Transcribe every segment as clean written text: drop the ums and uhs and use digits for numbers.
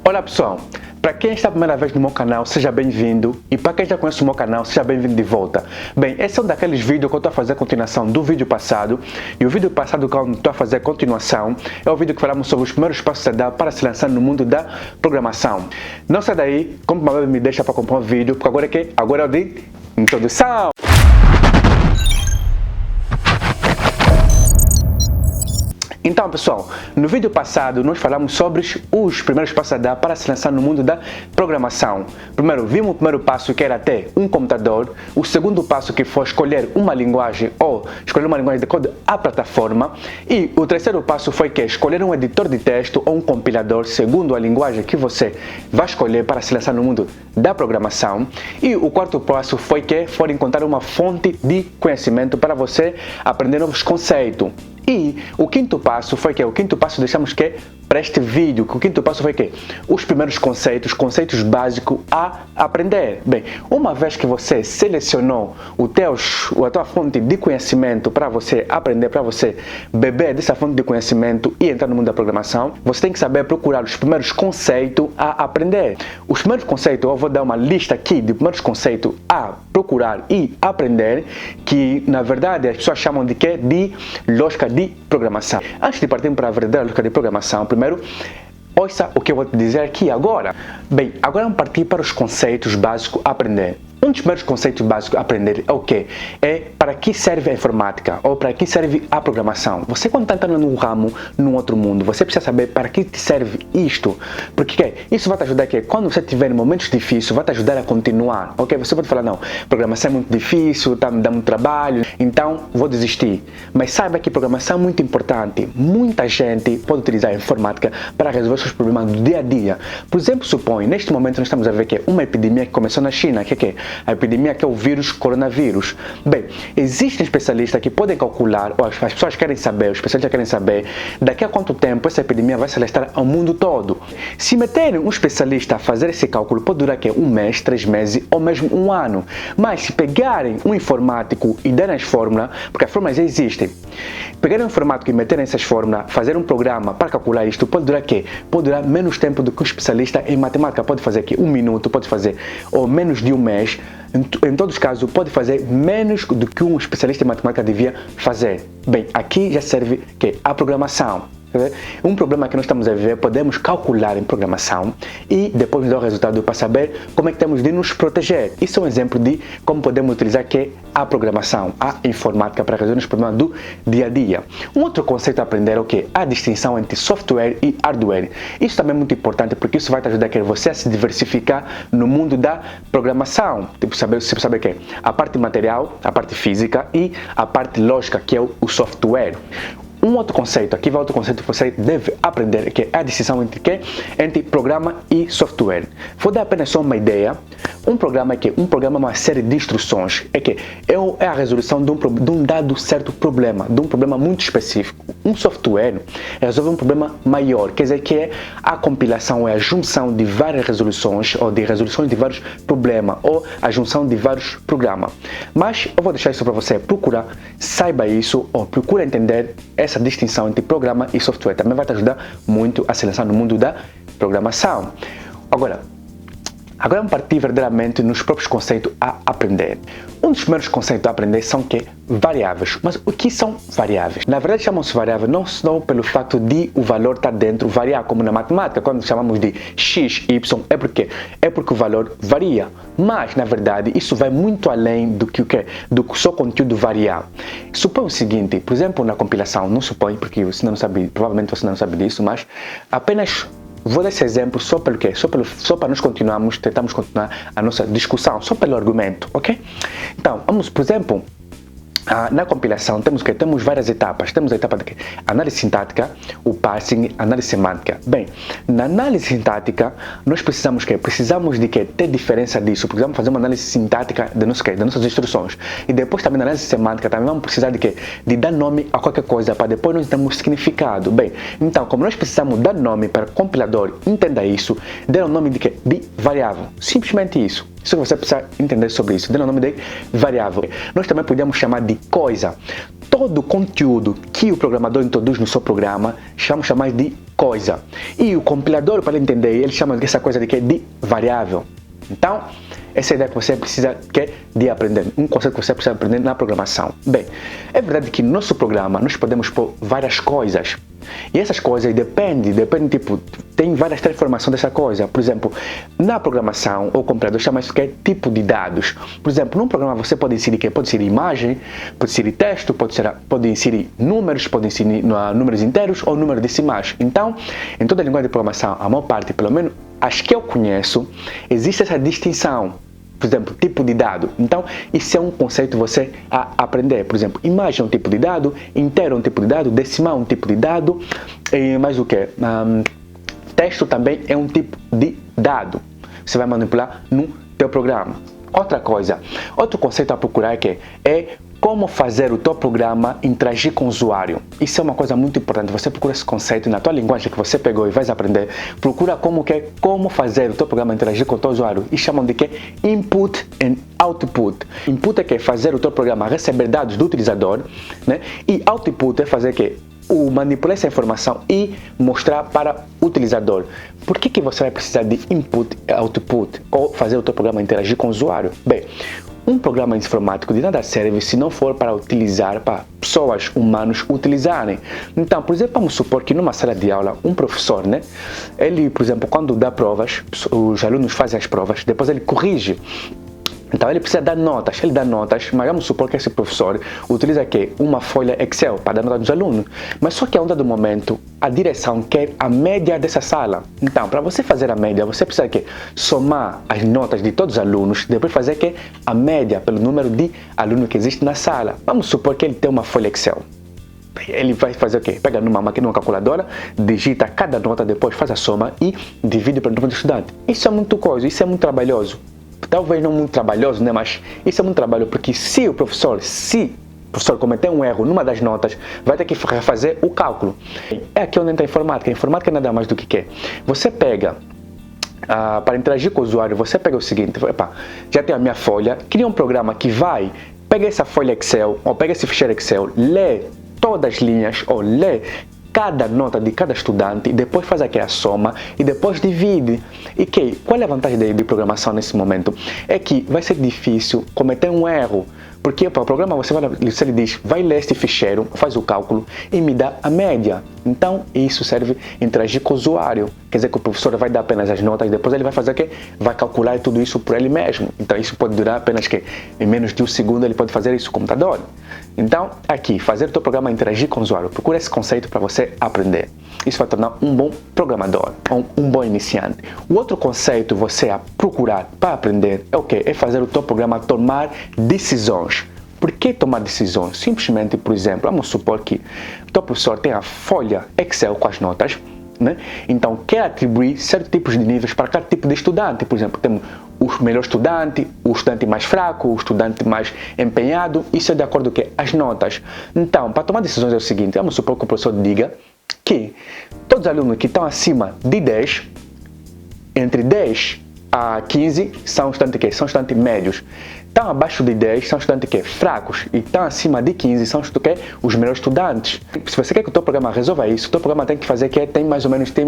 Olá pessoal, para quem está a primeira vez no meu canal, seja bem-vindo, e para quem já conhece o meu canal, seja bem-vindo de volta. Bem, esse é um daqueles vídeos que eu estou a fazer a continuação do vídeo passado, e o vídeo passado que eu estou a fazer a continuação é o vídeo que falamos sobre os primeiros passos a dar para se lançar no mundo da programação. Não sai daí, como me deixa para comprar o vídeo, porque agora é o de introdução! Então pessoal, no vídeo passado nós falamos sobre os primeiros passos a dar para se lançar no mundo da programação. Primeiro, vimos o primeiro passo que era ter um computador, o segundo passo que foi escolher uma linguagem ou escolher uma linguagem de código à plataforma, e o terceiro passo foi que escolher um editor de texto ou um compilador segundo a linguagem que você vai escolher para se lançar no mundo da programação, e o quarto passo foi que for encontrar uma fonte de conhecimento para você aprender novos conceitos. E o quinto passo foi que? O quinto passo deixamos que para este vídeo, o quinto passo foi que? Os primeiros conceitos básicos a aprender. Bem, uma vez que você selecionou a tua fonte de conhecimento para você aprender, para você beber dessa fonte de conhecimento e entrar no mundo da programação, você tem que saber procurar os primeiros conceitos a aprender. Os primeiros conceitos, eu vou dar uma lista aqui de primeiros conceitos a procurar e aprender, que na verdade as pessoas chamam de quê? De lógica de programação. Antes de partir para a verdadeira lógica de programação, primeiro, ouça o que eu vou te dizer aqui agora. Bem, agora vamos partir para os conceitos básicos a aprender. Um dos primeiros conceitos básicos a aprender é o quê? É para que serve a informática ou para que serve a programação. Você quando está entrando num ramo, num outro mundo, você precisa saber para que te serve isto. Porque isso vai te ajudar que quando você tiver momentos difíceis, vai te ajudar a continuar. Ok? Você pode falar, não, programação é muito difícil, tá me dando muito trabalho, então vou desistir. Mas saiba que programação é muito importante. Muita gente pode utilizar a informática para resolver seus problemas do dia a dia. Por exemplo, supõe, neste momento nós estamos a ver que uma epidemia que começou na China, que é a epidemia que é o vírus coronavírus. Bem, existem especialistas que podem calcular, ou as pessoas querem saber, os especialistas querem saber, daqui a quanto tempo essa epidemia vai se alastrar ao mundo todo. Se meterem um especialista a fazer esse cálculo, pode durar um mês, 3 meses ou mesmo um ano. Mas se pegarem um informático e derem as fórmulas, porque as fórmulas já existem, pegarem um informático e meterem essas fórmulas, fazer um programa para calcular isto, pode durar Pode durar menos tempo do que um especialista em matemática pode fazer um minuto, pode fazer, ou menos de um mês. Em todos os casos, pode fazer menos do que um especialista em matemática devia fazer. Bem, aqui já serve a programação. Um problema que nós estamos a viver, podemos calcular em programação e depois dar o resultado para saber como é que temos de nos proteger. Isso é um exemplo de como podemos utilizar a programação, a informática para resolver os problemas do dia a dia. Um outro conceito a aprender é o que? A distinção entre software e hardware. Isso também é muito importante porque isso vai te ajudar você a se diversificar no mundo da programação. Tipo, saber a parte material, a parte física e a parte lógica, que é o software. Um outro conceito, aqui vai outro conceito que você deve aprender, que é a distinção entre programa e software. Vou dar apenas só uma ideia. Um programa é uma série de instruções, é a resolução de um dado certo problema, de um problema muito específico. Um software resolve um problema maior, quer dizer que é a compilação, é a junção de várias resoluções, ou de resoluções de vários problemas, ou a junção de vários programas. Mas eu vou deixar isso para você procurar, saiba isso, ou procura entender essa distinção entre programa e software. Também vai te ajudar muito a se lançar no mundo da programação. Agora vamos partir verdadeiramente nos próprios conceitos a aprender. Um dos primeiros conceitos a aprender são variáveis. Mas o que são variáveis? Na verdade chamam-se variáveis não só pelo fato de o valor estar dentro, variar, como na matemática, quando chamamos de x, y, é porque o valor varia. Mas, na verdade, isso vai muito além do que o seu conteúdo variar. Supõe o seguinte, por exemplo, na compilação, não supõe, porque você não sabe, provavelmente você não sabe disso, mas apenas vou dar esse exemplo só para nós tentarmos continuar a nossa discussão, só pelo argumento, ok? Então, vamos, por exemplo, na compilação temos várias etapas. Temos a etapa de análise sintática, o parsing, análise semântica. Bem, na análise sintática nós precisamos de ter diferença disso. Precisamos fazer uma análise sintática de nossas instruções. E depois também na análise semântica também vamos precisar de dar nome a qualquer coisa para depois nós darmos significado. Bem, então como nós precisamos dar nome para o compilador, entenda isso, dê o nome de variável. Simplesmente isso. Isso você precisa entender sobre isso. Dê o nome de variável. Nós também podemos chamar de coisa. Todo o conteúdo que o programador introduz no seu programa, chamar de coisa. E o compilador, para entender, ele chama essa coisa de variável. Então, essa é a ideia que você precisa de aprender, um conceito que você precisa aprender na programação. Bem, é verdade que no nosso programa nós podemos pôr várias coisas. E essas coisas dependem, tipo, tem várias transformações dessa coisa. Por exemplo, na programação, o compilador chama isso tipo de dados. Por exemplo, num programa você pode inserir Pode inserir imagem, pode inserir texto, pode inserir números, pode inserir números inteiros ou números decimais. Então, em toda a linguagem de programação, a maior parte, pelo menos as que eu conheço, existe essa distinção. Por exemplo, tipo de dado. Então, isso é um conceito você a aprender. Por exemplo, imagem é um tipo de dado, inteiro é um tipo de dado, decimal é um tipo de dado, e mais o que? Texto também é um tipo de dado. Você vai manipular no teu programa. Outra coisa, outro conceito a procurar é como fazer o teu programa interagir com o usuário. Isso é uma coisa muito importante. Você procura esse conceito na tua linguagem que você pegou e vai aprender. Procura como fazer o teu programa interagir com o teu usuário. E chamam de input and output. Input é fazer o teu programa receber dados do utilizador, né? E output é fazer manipular essa informação e mostrar para o utilizador. Por que você vai precisar de input e output ou fazer o teu programa interagir com o usuário? Bem, um programa informático de nada serve se não for para pessoas humanas utilizarem. Então, por exemplo, vamos supor que numa sala de aula, um professor, né? Ele, por exemplo, quando dá provas, os alunos fazem as provas, depois ele corrige. Então ele precisa dar notas, mas vamos supor que esse professor utiliza uma folha Excel para dar nota dos alunos. Mas só que a um dado momento, a direção quer a média dessa sala. Então, para você fazer a média, você precisa somar as notas de todos os alunos, depois fazer a média pelo número de alunos que existe na sala. Vamos supor que ele tem uma folha Excel. Ele vai fazer o quê? Pega numa máquina, numa calculadora, digita cada nota, depois faz a soma e divide pelo número de estudante. Isso é muito isso é muito trabalhoso. Talvez não muito trabalhoso, né? Mas isso é muito trabalho, porque se o professor cometer um erro numa das notas, vai ter que refazer o cálculo. É aqui onde entra a informática. A informática é nada mais do que você pega, para interagir com o usuário, você pega o seguinte: já tenho a minha folha, cria um programa que vai, pega essa folha Excel, ou pega esse ficheiro Excel, lê todas as linhas, ou lê cada nota de cada estudante, e depois faz a soma e depois divide. E qual é a vantagem de programação nesse momento? É que vai ser difícil cometer um erro, porque para o programa você lhe diz, vai ler este ficheiro, faz o cálculo e me dá a média. Então isso serve interagir com o usuário. Quer dizer que o professor vai dar apenas as notas, depois ele vai fazer vai calcular tudo isso por ele mesmo. Então isso pode durar apenas em menos de um segundo ele pode fazer isso no computador. Então, aqui, fazer o teu programa interagir com o usuário. Procura esse conceito para você aprender. Isso vai tornar um bom programador, um bom iniciante. O outro conceito você a procurar para aprender é fazer o teu programa tomar decisões. Por que tomar decisões? Simplesmente, por exemplo, vamos supor que o teu professor tem a folha Excel com as notas, né? Então, quer atribuir certos tipos de níveis para cada tipo de estudante. Por exemplo, temos o melhor estudante, o estudante mais fraco, o estudante mais empenhado. Isso é de acordo com as notas. Então, para tomar decisões é o seguinte: vamos supor que o professor diga que todos os alunos que estão acima de 10, entre 10 a 15, são estudantes são estudantes médios. Estão abaixo de 10 são estudantes fracos, e estão acima de 15 são os melhores estudantes. Se você quer que o teu programa resolva isso, o teu programa tem que fazer tem mais ou menos tem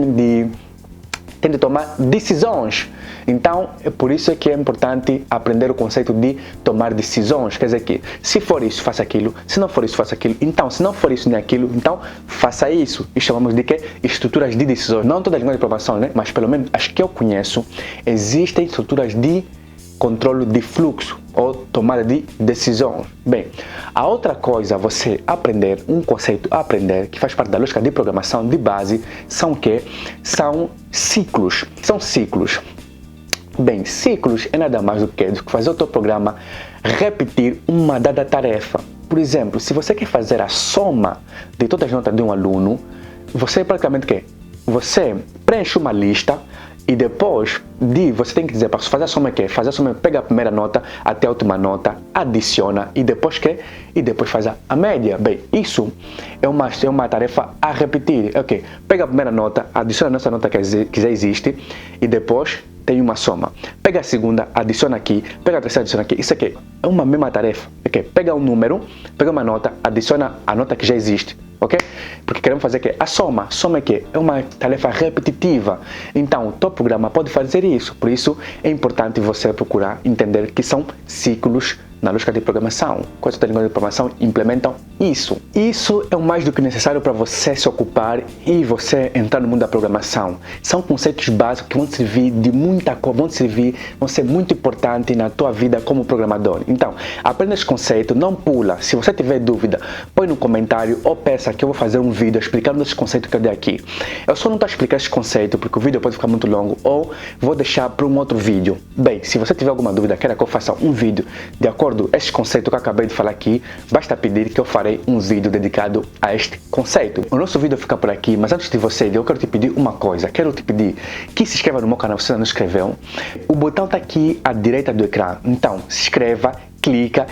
de tomar decisões. Então, é por isso que é importante aprender o conceito de tomar decisões. Quer dizer que, se for isso, faça aquilo. Se não for isso, faça aquilo. Então, se não for isso nem aquilo, então faça isso. E chamamos de estruturas de decisões. Não todas as linguagens de programação, né? Mas pelo menos as que eu conheço, existem estruturas de controle de fluxo ou tomada de decisão. Bem, a outra coisa você aprender, um conceito a aprender, que faz parte da lógica de programação de base, são ciclos. São ciclos. Bem, ciclos é nada mais do que fazer o teu programa repetir uma dada tarefa. Por exemplo, se você quer fazer a soma de todas as notas de um aluno, você praticamente você preenche uma lista. E depois você tem que dizer para fazer a soma fazer a soma, pega a primeira nota até a última nota, adiciona e depois faz a média. Bem, isso é uma tarefa a repetir. Pega a primeira nota, adiciona essa nota que já existe e depois tem uma soma. Pega a segunda, adiciona aqui, pega a terceira, adiciona aqui. Isso é uma mesma tarefa. Pega um número, pega uma nota, adiciona a nota que já existe. ok? Porque queremos fazer que a soma é que é uma tarefa repetitiva, então o teu programa pode fazer isso, por isso é importante você procurar entender que são ciclos na lógica de programação. Quando você linguagem de programação implementam isso. Isso é o mais do que necessário para você se ocupar e você entrar no mundo da programação. São conceitos básicos que vão servir de muita coisa, vão ser muito importantes na tua vida como programador. Então, aprenda esse conceito, não pula. Se você tiver dúvida, põe no comentário ou peça que eu vou fazer um vídeo explicando esse conceito que eu dei aqui. Eu só não estou a explicar esse conceito porque o vídeo pode ficar muito longo ou vou deixar para um outro vídeo. Bem, se você tiver alguma dúvida, queira que eu faça um vídeo de acordo com este conceito que eu acabei de falar aqui, basta pedir que eu farei um vídeo dedicado a este conceito. O nosso vídeo fica por aqui, mas antes de você, eu quero te pedir uma coisa. Quero te pedir que se inscreva no meu canal se você não inscreveu. O botão está aqui à direita do ecrã. Então, se inscreva, clica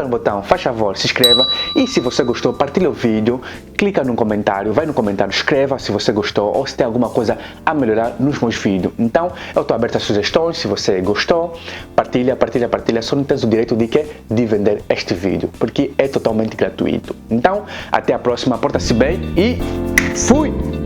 no botão, faz favor, se inscreva e se você gostou, partilha o vídeo, clica no comentário, vai no comentário, escreva se você gostou ou se tem alguma coisa a melhorar nos meus vídeos. Então, eu estou aberto a sugestões, se você gostou, partilha, só não tens o direito de vender este vídeo, porque é totalmente gratuito. Então, até a próxima, porta-se bem e fui!